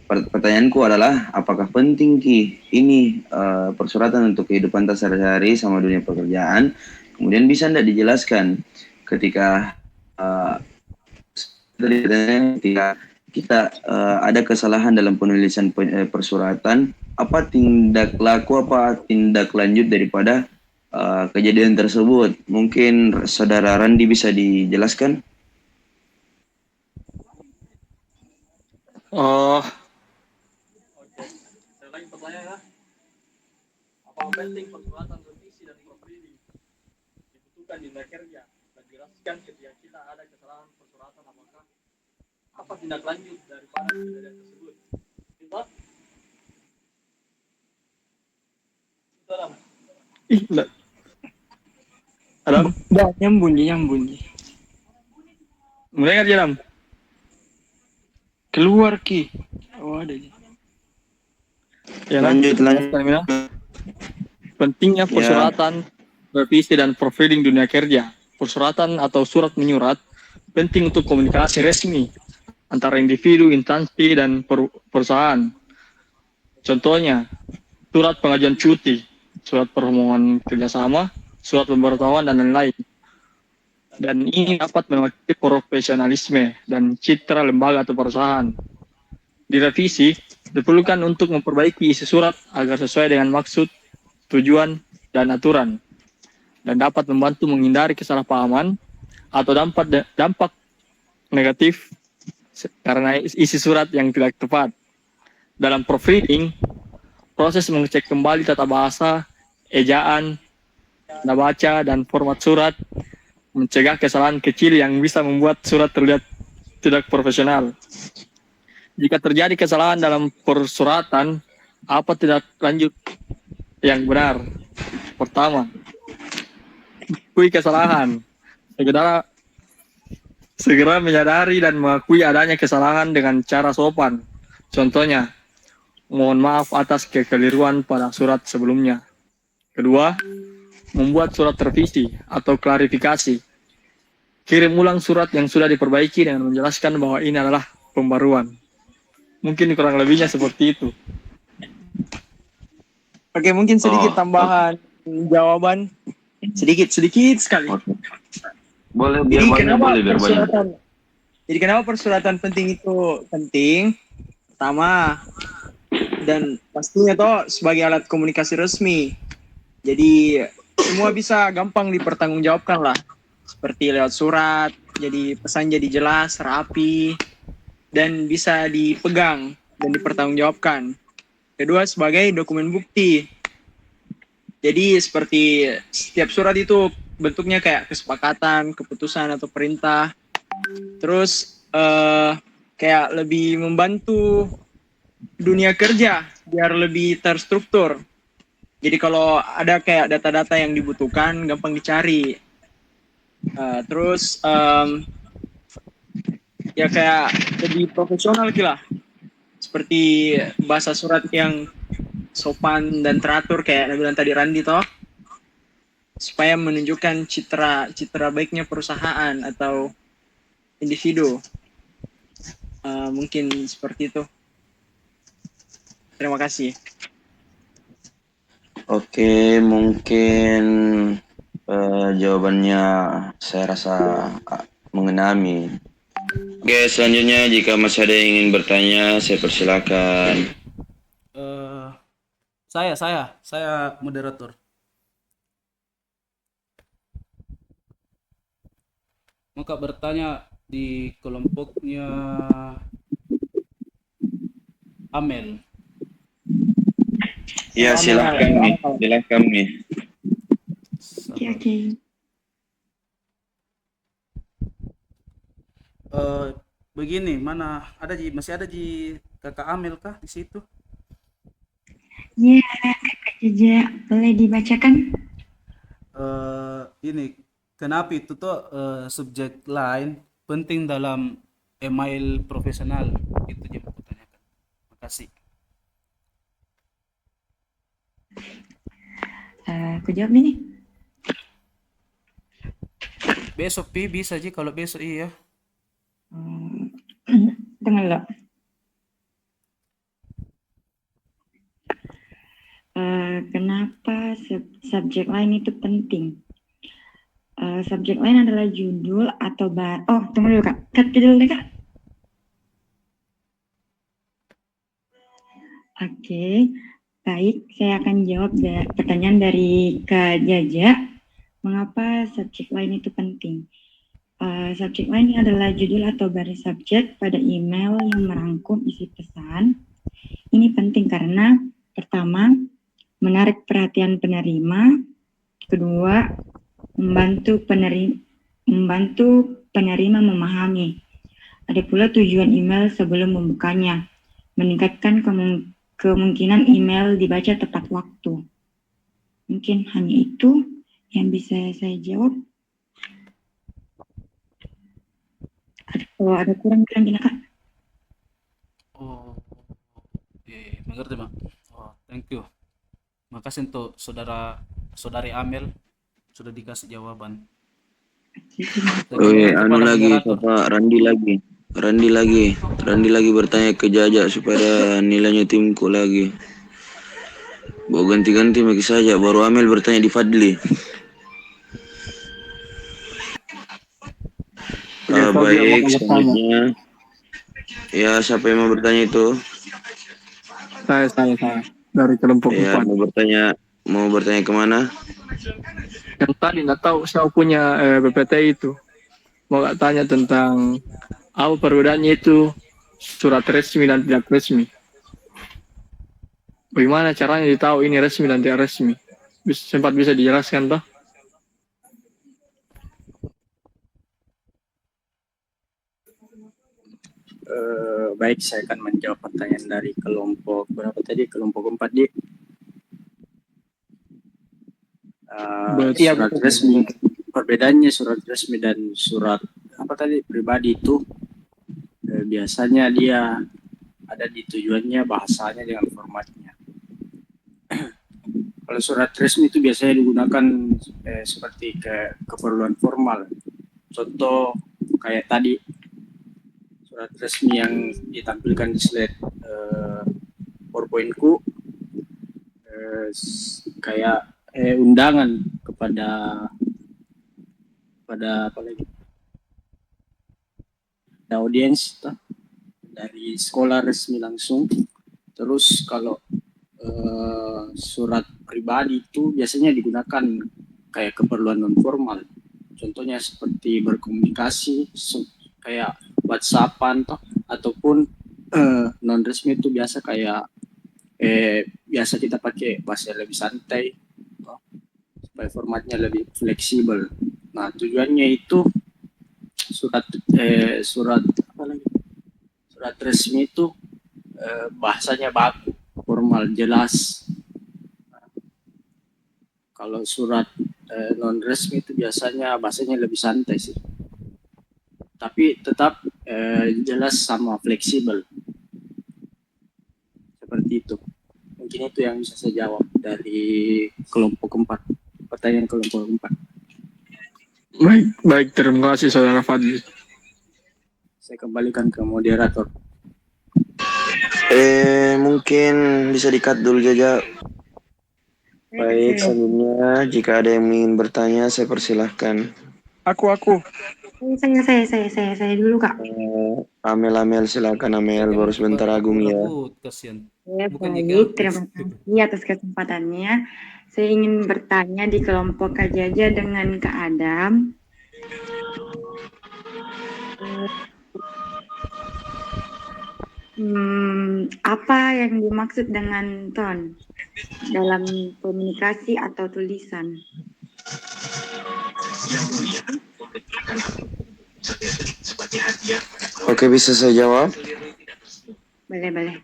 Speaker 1: Pertanyaanku adalah apakah penting Ki ini persuratan untuk kehidupan kita sehari-hari sama dunia pekerjaan? Kemudian bisa tidak dijelaskan ketika eh, ketika kita ada kesalahan dalam penulisan persuratan, apa tindak laku, apa tindak lanjut daripada kejadian tersebut? Mungkin saudara Randi bisa dijelaskan?
Speaker 7: Oh, saya lagi pertanyaan ya. Apa penting persuratan revisi dan proofreading dibutuhkan di dunia kerja? Dan jelaskan ketika kita ada kesalahan persuratan apakah apa tindak lanjut daripada kejadian tersebut? Kita dalam. Ih, enggak. Adam,
Speaker 6: Nyambung, nyambung.
Speaker 7: mulai ngerti Adam?
Speaker 6: Keluar Ki. Oh ada.
Speaker 7: Ya,
Speaker 1: Lanjut.
Speaker 7: pentingnya persuratan, revisi dan proofreading dunia kerja. Persuratan atau surat menyurat penting untuk komunikasi resmi antara individu, instansi, dan perusahaan. Contohnya, surat pengajuan cuti, surat permohonan kerjasama, surat pemberitahuan, dan lain-lain. Dan ini dapat mewakili profesionalisme dan citra lembaga atau perusahaan. Direvisi, diperlukan untuk memperbaiki isi surat agar sesuai dengan maksud, tujuan, dan aturan, dan dapat membantu menghindari kesalahpahaman atau dampak negatif karena isi surat yang tidak tepat. Dalam proofreading, proses mengecek kembali tata bahasa, ejaan, tanda baca, dan format surat, mencegah kesalahan kecil yang bisa membuat surat terlihat tidak profesional. Jika terjadi kesalahan dalam persuratan, apa tindak lanjut yang benar? Pertama, mengakui kesalahan. Segera menyadari dan mengakui adanya kesalahan dengan cara sopan. Contohnya, mohon maaf atas kekeliruan pada surat sebelumnya. Kedua, membuat surat revisi atau klarifikasi. Kirim ulang surat yang sudah diperbaiki dengan menjelaskan bahwa ini adalah pembaruan. Mungkin kurang lebihnya seperti itu.
Speaker 6: Oke, mungkin sedikit tambahan jawaban. Sedikit sekali.
Speaker 1: Boleh biar banyak.
Speaker 6: Jadi kenapa persuratan penting itu penting? Pertama, dan pastinya toh sebagai alat komunikasi resmi. Jadi semua bisa gampang dipertanggungjawabkan lah. Seperti lewat surat, jadi pesan jadi jelas, rapi, dan bisa dipegang dan dipertanggungjawabkan. Kedua, sebagai dokumen bukti. Jadi seperti setiap surat itu bentuknya kayak kesepakatan, keputusan, atau perintah. Terus kayak lebih membantu dunia kerja biar lebih terstruktur. Jadi kalau ada kayak data-data yang dibutuhkan, gampang dicari. Terus ya kayak lebih profesional gitu lah. Seperti bahasa surat yang sopan dan teratur kayak bilang tadi Randi toh, supaya menunjukkan citra baiknya perusahaan atau individu. Mungkin seperti itu. Terima kasih.
Speaker 1: Oke, mungkin jawabannya saya rasa mengenami. Oke, selanjutnya jika masih ada yang ingin bertanya, saya persilakan.
Speaker 5: Saya moderator. Maka bertanya di kelompoknya Amel.
Speaker 1: Ya, silakan nih.
Speaker 3: Oke.
Speaker 5: Begini, masih ada di kakak Amel kah di situ?
Speaker 3: Ya, Kak Jeja, boleh dibacakan?
Speaker 5: Ini kenapa itu tuh subjek line penting dalam email profesional? Itu yang aku tanyakan. Makasih.
Speaker 3: Aku jawab nih.
Speaker 5: Besok bisa aja kalau besok iya.
Speaker 3: Tunggu lo. Kenapa subjek lain itu penting? Subjek lain adalah judul atau tunggu dulu Kak. Cut dulu deh Kak. Oke, baik. Saya akan jawab pertanyaan dari Kak Jaja. Mengapa subjek lain itu penting? Subjek lain adalah judul atau baris subjek pada email yang merangkum isi pesan. Ini penting karena pertama, menarik perhatian penerima. Kedua, membantu penerima memahami. Ada pula tujuan email sebelum membukanya, meningkatkan kemungkinan email dibaca tepat waktu. Mungkin hanya itu yang bisa saya jawab. Kalau ada kurang gimana Kak?
Speaker 5: Oh, mengerti Mak. Oh, thank you. Makasih untuk saudari Amel sudah dikasih jawaban.
Speaker 1: Anu lagi, Pak Randi lagi bertanya ke Jaja supaya nilainya timku lagi. Bawa ganti-ganti bagi saja. Baru Amel bertanya di Fadli. Baik, selanjutnya. Ya, siapa yang mau bertanya itu?
Speaker 7: Saya dari kelompok
Speaker 1: Ya,
Speaker 7: 4.
Speaker 1: mau bertanya kemana?
Speaker 7: Yang tadi nggak tahu saya punya BPT itu. Mau nggak tanya tentang apa perbedaannya itu surat resmi dan tidak resmi. Bagaimana caranya ditahu ini resmi dan tidak resmi? Sempat bisa dijelaskan toh?
Speaker 8: Baik, saya akan menjawab pertanyaan dari kelompok berapa tadi? Kelompok 4 di surat resmi. Perbedaannya surat resmi dan surat apa tadi pribadi itu biasanya dia ada di tujuannya, bahasanya dengan formatnya. Kalau surat resmi itu biasanya digunakan seperti keperluan formal. Contoh kayak tadi surat resmi yang ditampilkan di slide PowerPoint-ku kayak undangan kepada apa lagi? Ada audiens dari sekolah resmi langsung. Terus kalau surat pribadi itu biasanya digunakan kayak keperluan non formal. Contohnya seperti berkomunikasi kayak WhatsAppan ataupun non resmi itu biasa kayak biasa kita pakai bahasa lebih santai supaya formatnya lebih fleksibel. Nah, tujuannya itu surat apa lagi? Surat resmi itu bahasanya baku, formal, jelas. Kalau surat non resmi itu biasanya bahasanya lebih santai sih. Tapi tetap jelas sama fleksibel. Seperti itu. Mungkin itu yang bisa saya jawab dari kelompok 4. Pertanyaan kelompok 4.
Speaker 7: Baik, terima kasih Saudara Fadli.
Speaker 8: Saya kembalikan ke moderator.
Speaker 1: Mungkin bisa di-cut dulu Jaja. Baik, sebelumnya jika ada yang ingin bertanya saya persilahkan.
Speaker 6: Aku.
Speaker 3: Saya dulu Kak.
Speaker 1: Amel silakan Amel, baru sebentar Agung ya.
Speaker 5: Kasihan.
Speaker 3: Ya,
Speaker 5: Bukannya
Speaker 3: baik,
Speaker 5: gratis.
Speaker 3: terima kasih atas kesempatannya. Saya ingin bertanya di kelompok Kak Jaja dengan Kak Adam. Apa yang dimaksud dengan tone dalam komunikasi atau tulisan?
Speaker 1: Oke, bisa saya jawab?
Speaker 3: Boleh.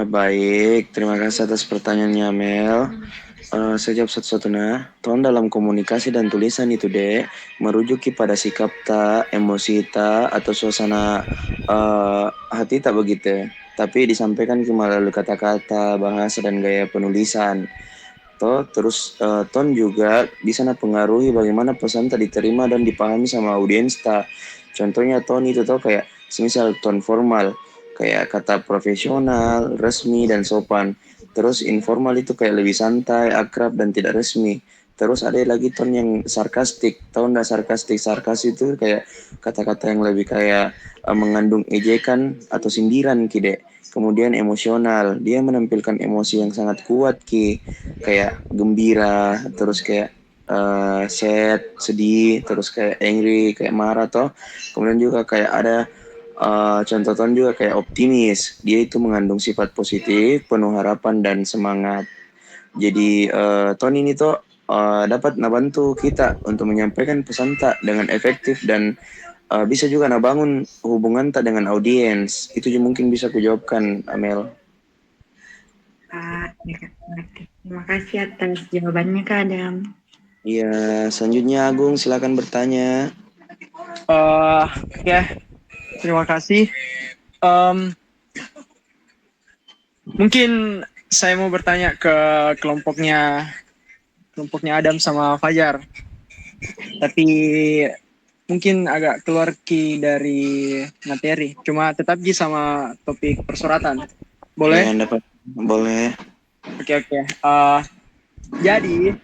Speaker 1: Baik, terima kasih atas pertanyaannya Mel. Saya jawab satu-satunya. Ton dalam komunikasi dan tulisan itu dek merujuk pada sikap ta, emosi ta, atau suasana hati tak begitu. Tapi disampaikan melalui kata-kata, bahasa dan gaya penulisan. Terus ton juga bisa mempengaruhi bagaimana pesan tadi diterima dan dipahami sama audiens ta. Contohnya ton itu kayak semisal ton formal, kayak kata profesional, resmi dan sopan. Terus informal itu kayak lebih santai, akrab dan tidak resmi. Terus ada lagi ton yang sarkastik. Tahu nggak sarkastik? Sarkas itu kayak kata-kata yang lebih kayak mengandung ejekan atau sindiran kide. Kemudian emosional, dia menampilkan emosi yang sangat kuat kayak gembira, terus kayak sad, sedih, terus kayak angry, kayak marah toh. Kemudian juga kayak ada contoh ton juga kayak optimis. Dia itu mengandung sifat positif, penuh harapan dan semangat. Jadi ton ini tuh dapat membantu kita untuk menyampaikan pesan tak dengan efektif dan bisa juga bangun hubungan tak dengan audiens. Itu juga mungkin bisa kujawabkan, Amel.
Speaker 3: Ya, Kak, mengerti. Terima kasih atas jawabannya Kak Adam.
Speaker 1: Iya, selanjutnya Agung silakan bertanya.
Speaker 6: Oke, terima kasih. Mungkin saya mau bertanya ke kelompoknya Adam sama Fajar. Tapi mungkin agak keluar dari materi. Cuma tetap sama topik persuratan. Boleh?
Speaker 1: Ya, dapat. Boleh.
Speaker 6: Oke. Jadi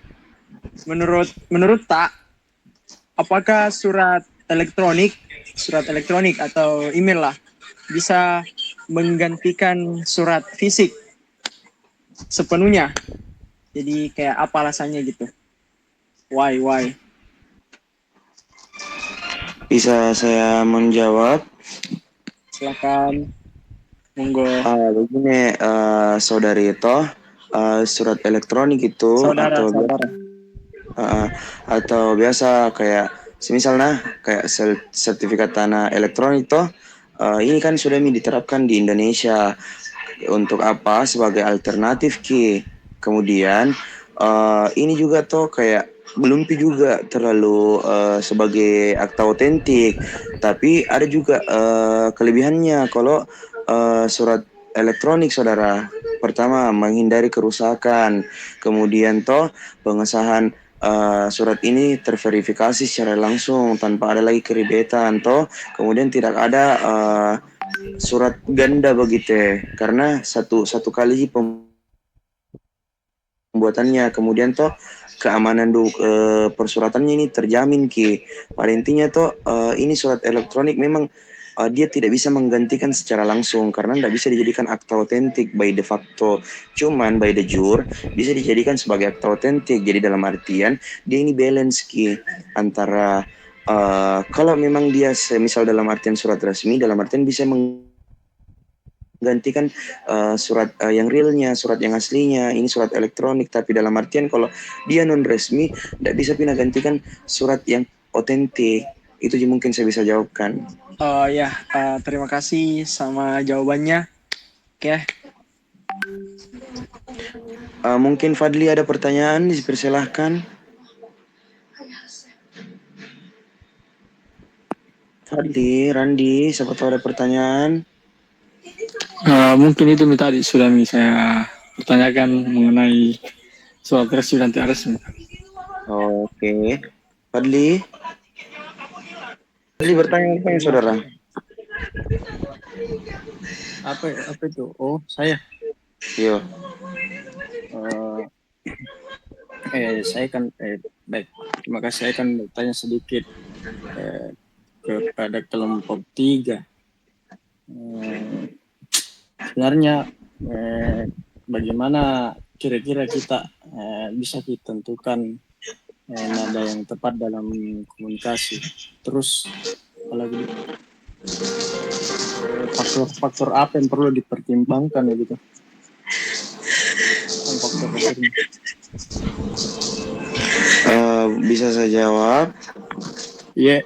Speaker 6: menurut tak, apakah surat elektronik atau email lah bisa menggantikan surat fisik sepenuhnya? Jadi kayak apa alasannya gitu? Why?
Speaker 1: Bisa saya menjawab?
Speaker 6: Silakan, monggo.
Speaker 1: Begini, saudari Toh, surat elektronik itu
Speaker 6: Saudara.
Speaker 1: atau biasa kayak semisal kayak sertifikat tanah elektronik toh ini kan sudah diterapkan di Indonesia untuk apa sebagai alternatif kemudian ini juga toh kayak belum juga terlalu sebagai akta otentik, tapi ada juga kelebihannya kalau surat elektronik saudara. Pertama, menghindari kerusakan, kemudian pengesahan surat ini terverifikasi secara langsung tanpa ada lagi keribetan kemudian tidak ada surat ganda begitu karena satu kali pembuatannya, kemudian keamanan persuratannya ini terjamin pada intinya ini surat elektronik memang dia tidak bisa menggantikan secara langsung karena tidak bisa dijadikan akta otentik by de facto, cuman by de jure bisa dijadikan sebagai akta otentik. Jadi dalam artian dia ini balance antara kalau memang dia misal dalam artian surat resmi, dalam artian bisa menggantikan surat yang realnya, surat yang aslinya, ini surat elektronik, tapi dalam artian kalau dia non resmi tidak bisa gantikan surat yang otentik. Itu mungkin saya bisa jawabkan.
Speaker 6: Terima kasih sama jawabannya. Oke.
Speaker 1: Mungkin Fadli ada pertanyaan, dipersilahkan. Fadli, Randi, siapa tahu ada pertanyaan?
Speaker 7: Mungkin itu tadi sudah saya pertanyakan mengenai soal resmi dan tidak resmi.
Speaker 1: Oke. Fadli bertanya apa ya saudara?
Speaker 8: Apa itu? Oh, saya.
Speaker 1: Yo.
Speaker 8: Saya kan baik. Terima kasih. Saya kan bertanya sedikit kepada kelompok 3. Sebenarnya bagaimana kira-kira kita bisa ditentukan nada yang tepat dalam komunikasi. Terus apalagi faktor apa yang perlu dipertimbangkan gitu? Faktor ini.
Speaker 1: Bisa saya jawab?
Speaker 8: Iya.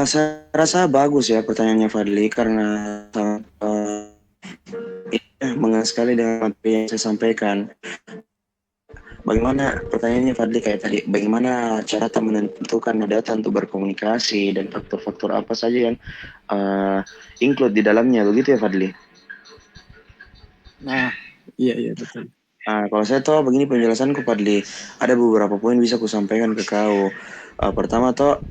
Speaker 1: Saya rasa bagus ya pertanyaannya Fadli karena sekali dengan materi yang saya sampaikan. Bagaimana pertanyaannya Fadli kayak tadi, bagaimana cara menentukan data untuk berkomunikasi dan faktor-faktor apa saja yang include di dalamnya, begitu ya Fadli?
Speaker 6: Nah, iya betul.
Speaker 1: Nah, kalau saya tahu begini penjelasanku Fadli, ada beberapa poin bisa ku sampaikan ke kau. Pertama toh,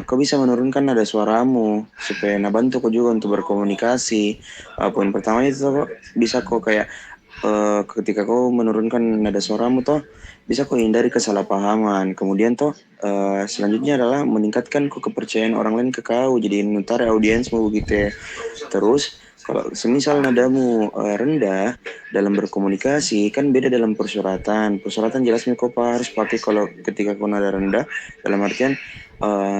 Speaker 1: kau bisa menurunkan nada suaramu supaya nabantu kau juga untuk berkomunikasi. Poin pertama itu toh, bisa kau kayak ketika kau menurunkan nada suaramu toh bisa kau hindari kesalahpahaman. Kemudian toh selanjutnya adalah meningkatkan kepercayaan orang lain ke kau, jadi nutari audiensmu begitu ya. Terus kalau semisal nadamu rendah dalam berkomunikasi kan beda dalam persuratan. Persuratan jelasnya kau harus pakai kalau ketika kau nada rendah dalam artian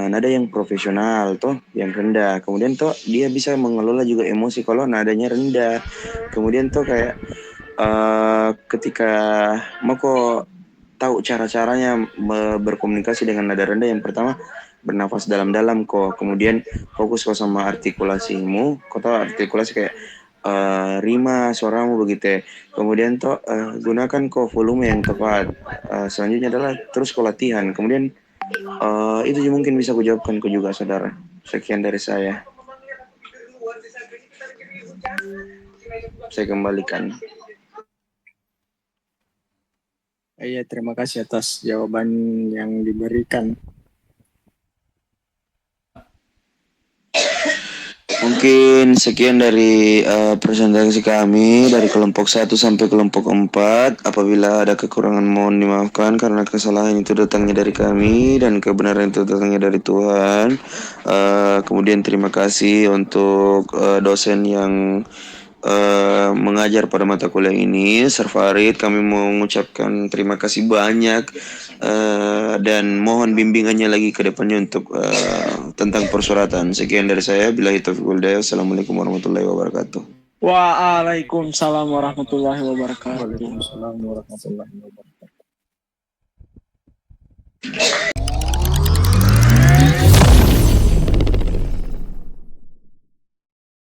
Speaker 1: nada yang profesional toh yang rendah. Kemudian toh dia bisa mengelola juga emosi kalau nadanya rendah. Kemudian toh kayak ketika mau kok tahu cara-caranya berkomunikasi dengan nada rendah, yang pertama bernafas dalam-dalam kok, kemudian fokus kok sama artikulasimu, kau tahu artikulasi kayak rima suaramu begitu ya. Kemudian toh gunakan kok volume yang tepat. Selanjutnya adalah terus kau latihan. Kemudian itu juga mungkin bisa kujawabkan kau juga saudara. Sekian dari saya. Saya kembalikan.
Speaker 6: Iya, terima kasih atas jawaban yang diberikan.
Speaker 1: Mungkin sekian dari presentasi kami dari kelompok 1 sampai kelompok 4. Apabila ada kekurangan mohon dimaafkan karena kesalahan itu datangnya dari kami dan kebenaran itu datangnya dari Tuhan. Kemudian terima kasih untuk dosen yang mengajar pada mata kuliah ini, Sir Farid. Kami mau mengucapkan terima kasih banyak dan mohon bimbingannya lagi ke depannya untuk tentang persuratan. Sekian dari saya. Billahi taufiq wal hidayah. Assalamualaikum warahmatullahi wabarakatuh.
Speaker 6: Waalaikumsalam warahmatullahi wabarakatuh.
Speaker 8: Waalaikumsalam warahmatullahi wabarakatuh.